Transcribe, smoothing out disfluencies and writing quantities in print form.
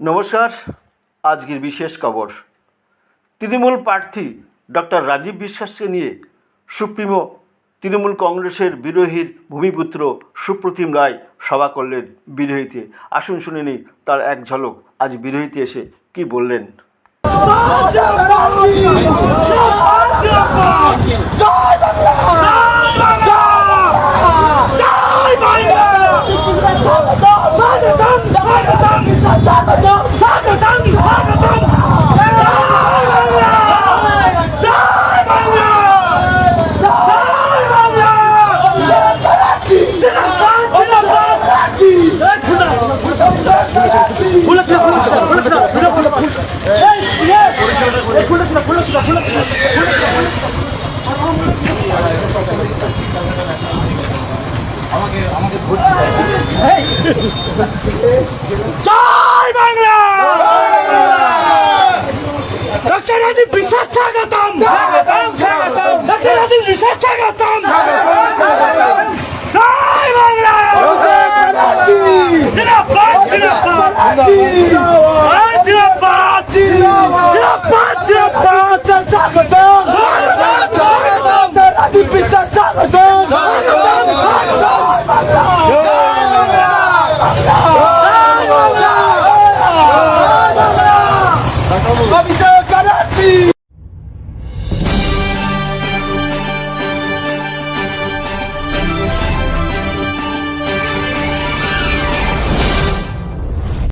নমস্কার। আজকের বিশেষ খবর, তৃণমূল প্রার্থী ডক্টর রাজীব বিশ্বাসকে নিয়ে সুপ্রিমো তৃণমূল কংগ্রেসের বিরোহীর ভূমিপুত্র সুপ্রতিম রায় সভা করলেন বিরোহীতে। আসুন শুনে নিই তার এক ঝলক। আজ বিরোহীতে এসে কি বললেন।